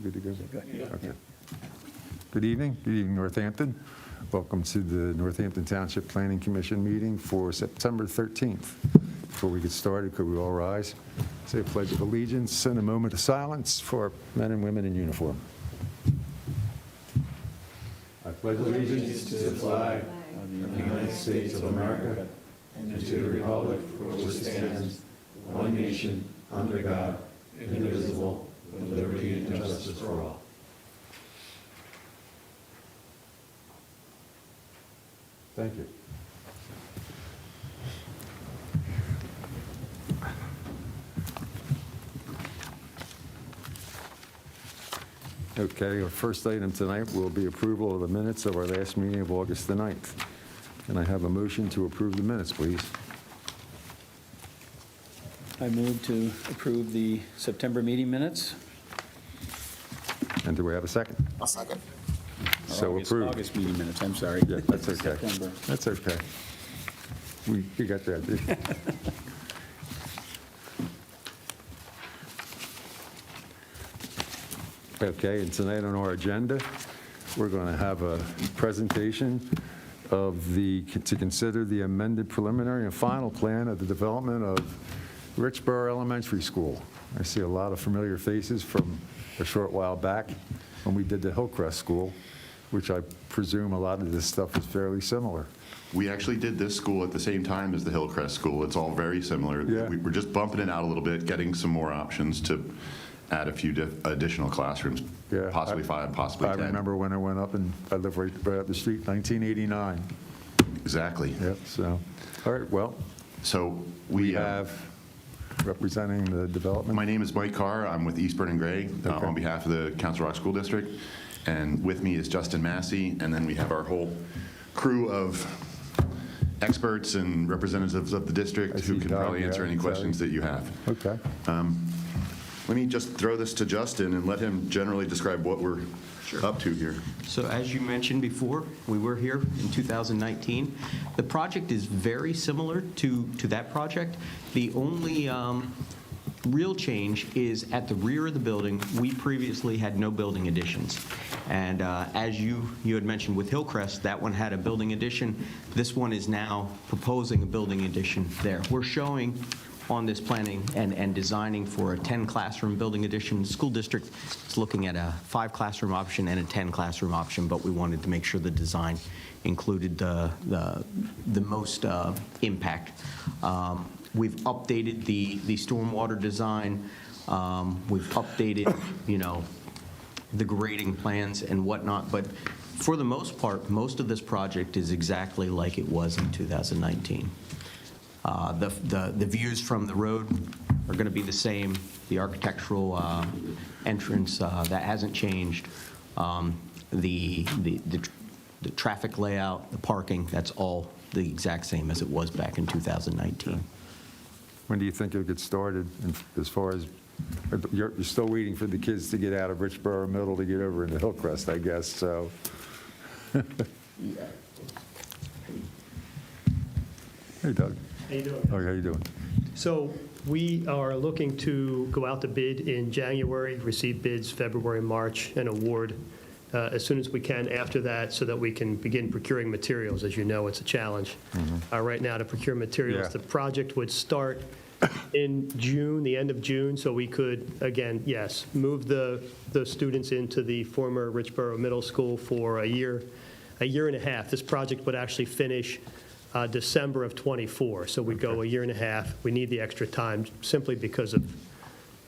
Good to go? Okay. Good evening, Northampton. Welcome to the Northampton Township Planning Commission meeting for September 13th. Before we get started, could we all rise? Say a pledge of allegiance and a moment of silence for men and women in uniform. I pledge allegiance to the flag of the United States of America and to the republic for which it stands, one nation, under God, indivisible, with liberty and justice for all. Thank you. Okay, our first item tonight will be approval of the minutes of our last meeting of August the 9th. Can I have a motion to approve the minutes, please? I move to approve the September meeting minutes. And do we have a second? I'll second. So approved. August meeting minutes, I'm sorry. Yeah, that's okay. September. That's okay. We got that. Okay, and tonight on our agenda, we're going to have a presentation to consider the amended preliminary and final plan of the development of Richboro Elementary School. I see a lot of familiar faces from a short while back when we did the Hillcrest School, which I presume a lot of this stuff is fairly similar. We actually did this school at the same time as the Hillcrest School. It's all very similar. Yeah. We're just bumping it out a little bit, getting some more options to add a few additional classrooms, Yeah, possibly 5, possibly 10. I remember when I went up, and I lived right up the street, 1989. Exactly. Yep, so, all right, well, So we have representing the development. My name is Mike Carr. I'm with Eastburn and Gray Okay. on behalf of the Council Rock School District. And with me is Justin Massey, and then we have our whole crew of experts and representatives of the district I who see can Doug, probably answer yeah, any questions that you have. Okay. Let me just throw this to Justin and let him generally describe what we're up to here. So as you mentioned before, we were here in 2019. The project is very similar to that project. The only real change is at the rear of the building, we previously had no building additions. And as you had mentioned with Hillcrest, that one had a building addition. This one is now proposing a building addition there. We're showing on this planning and designing for a 10-classroom building addition. The school district is looking at a 5-classroom option and a 10-classroom option, but we wanted to make sure the design included the most impact. We've updated the stormwater design. We've updated, the grading plans and whatnot, but for the most part, most of this project is exactly like it was in 2019. The views from the road are going to be the same. The architectural entrance, that hasn't changed. The traffic layout, the parking, that's all the exact same as it was back in 2019. When do you think it'll get started, as far as, you're still waiting for the kids to get out of Richboro Middle to get over into Hillcrest, I guess, so. Hey, Doug. How you doing? Oh, how you doing? So we are looking to go out to bid in January, receive bids February, March, and award as soon as we can after that so that we can begin procuring materials. As you know, it's a challenge right now to procure materials. Yeah. The project would start in June, the end of June, so we could, again, yes, move the students into the former Richboro Middle School for a year and a half. This project would actually finish December of '24, so we go a year and a half. We need the extra time simply because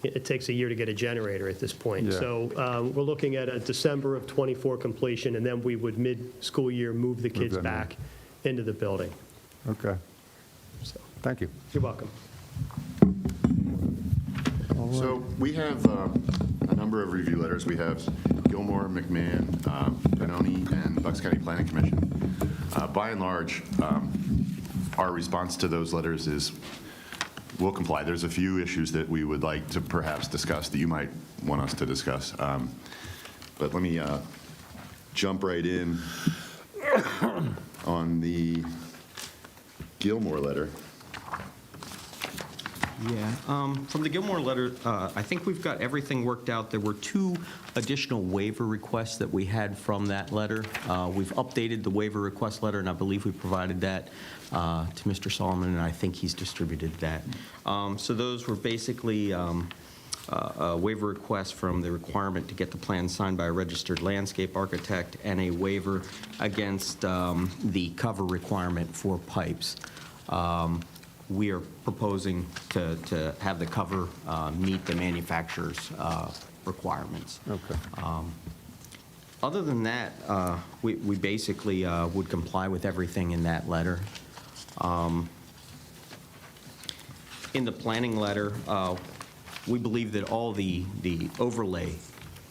it takes a year to get a generator at this point. Yeah. So we're looking at a December of '24 completion, and then we would mid-school year move the kids them in. back into the building. Okay, So thank you. you're welcome. So we have a number of review letters. We have Gilmore, McMahon, Benoni, and Bucks County Planning Commission. By and large, our response to those letters is we'll comply. There's a few issues that we would like to perhaps discuss that you might want us to discuss. But let me jump right in on the Gilmore letter. Yeah. From the Gilmore letter, I think we've got everything worked out. There were 2 additional waiver requests that we had from that letter. We've updated the waiver request letter, and I believe we provided that to Mr. Solomon, and I think he's distributed that. So those were basically a waiver request from the requirement to get the plan signed by a registered landscape architect, and a waiver against the cover requirement for pipes. We are proposing to have the cover meet the manufacturer's requirements. Okay. Other than that, we basically would comply with everything in that letter. In the planning letter, we believe that all the overlay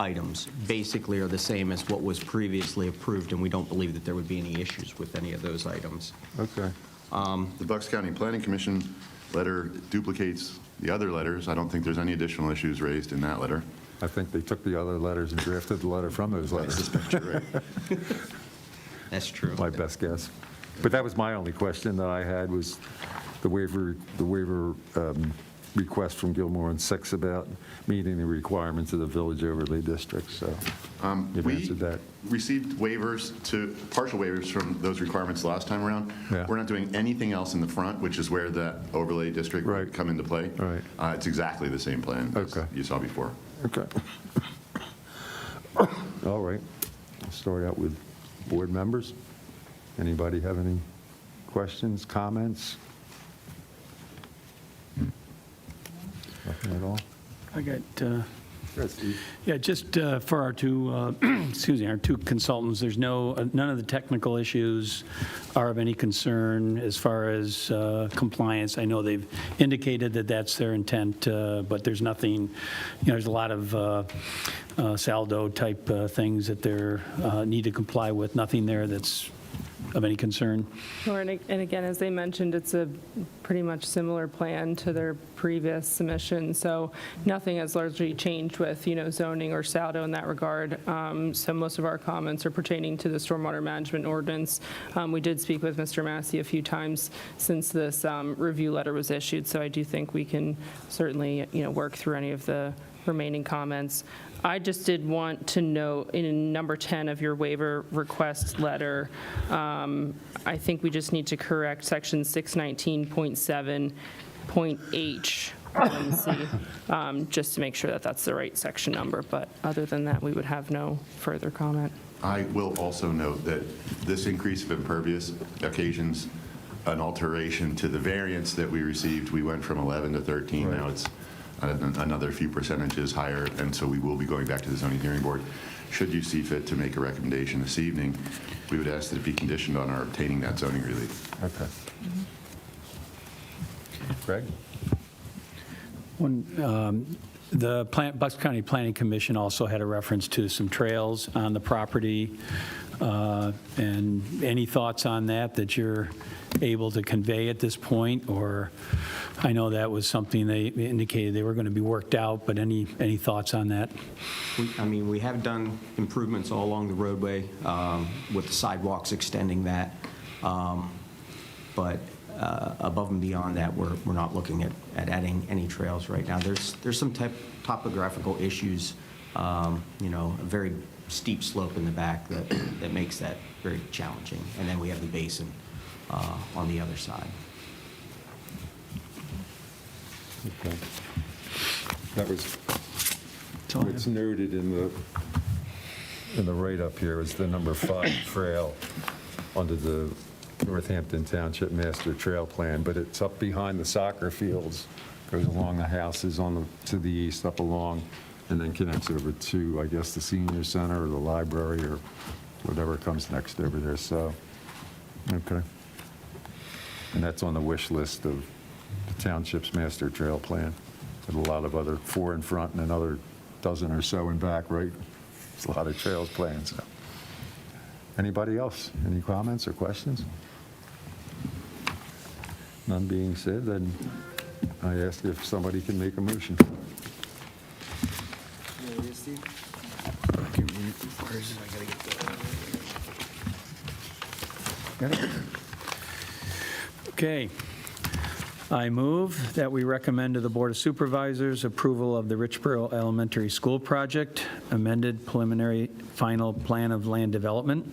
items basically are the same as what was previously approved, and we don't believe that there would be any issues with any of those items. Okay. The Bucks County Planning Commission letter duplicates the other letters. I don't think there's any additional issues raised in that letter. I think they took the other letters and drafted the letter from those I letters. suspect you're right. That's true. My best guess. But that was my only question that I had, was the waiver request from Gilmore and 6 about meeting the requirements of the village overlay district, so you've We answered that. received partial waivers from those requirements last time around. Yeah. We're not doing anything else in the front, which is where the overlay district Right. would come into play. Right. It's exactly the same plan as Okay. you saw before. Okay. All right. I'll start out with board members. Anybody have any questions, comments? Nothing at all? I got, Yes, Steve. yeah, just for our 2, excuse me, our 2 consultants, there's none of the technical issues are of any concern as far as compliance. I know they've indicated that that's their intent, but there's nothing, there's a lot of saldo-type things that they're need to comply with, nothing there that's of any concern. Sure, and again, as they mentioned, it's a pretty much similar plan to their previous submission, so nothing has largely changed with, zoning or saldo in that regard. So most of our comments are pertaining to the stormwater management ordinance. We did speak with Mr. Massey a few times since this review letter was issued, so I do think we can certainly, work through any of the remaining comments. I just did want to note in number 10 of your waiver request letter, I think we just need to correct section 619.7.h, just to make sure that that's the right section number. But other than that, we would have no further comment. I will also note that this increase of impervious occasions an alteration to the variance that we received. We went from 11 to 13. Now it's another few percentages higher, and so we will be going back to the zoning hearing board. Should you see fit to make a recommendation this evening, we would ask that it be conditioned on our obtaining that zoning relief. Okay. Greg? The Bucks County Planning Commission also had a reference to some trails on the property. And any thoughts on that you're able to convey at this point? Or I know that was something they indicated they were going to be worked out, but any thoughts on that? We have done improvements all along the roadway with the sidewalks extending that. But above and beyond that, we're not looking at adding any trails right now. There's some topographical issues, a very steep slope in the back that makes that very challenging. And then we have the basin on the other side. Okay. That was, what's noted in the write-up here is the number 5 trail under the Northampton Township Master Trail Plan, but it's up behind the soccer fields, goes along the houses to the east, up along, and then connects over to, I guess, the senior center or the library or whatever comes next over there, so, okay. And that's on the wish list of the township's master trail plan, with a lot of other 4 in front and another dozen or so in back, right? There's a lot of trails planned, so. Anybody else? Any comments or questions? None being said, then I ask if somebody can make a motion. Okay. I move that we recommend to the Board of Supervisors approval of the Richboro Elementary School Project, amended preliminary final plan of land development,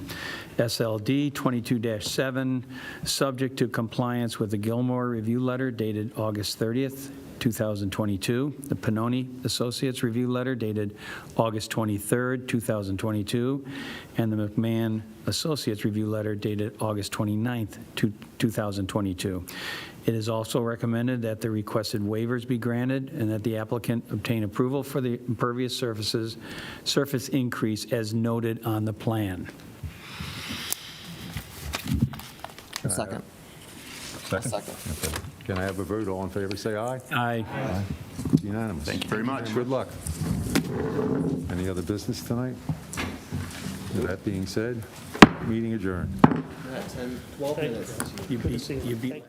SLD 22-7, subject to compliance with the Gilmore Review Letter dated August 30th, 2022, the Pannoni Associates Review Letter dated August 23rd, 2022, and the McMahon Associates Review Letter dated August 29th, 2022. It is also recommended that the requested waivers be granted and that the applicant obtain approval for the impervious surface increase as noted on the plan. Second. Second? Okay. Can I have a vote? All in favor, say aye. Aye. Unanimous. Thank you very much. Good luck. Any other business tonight? With that being said, meeting adjourned. 10, 12 minutes. You beat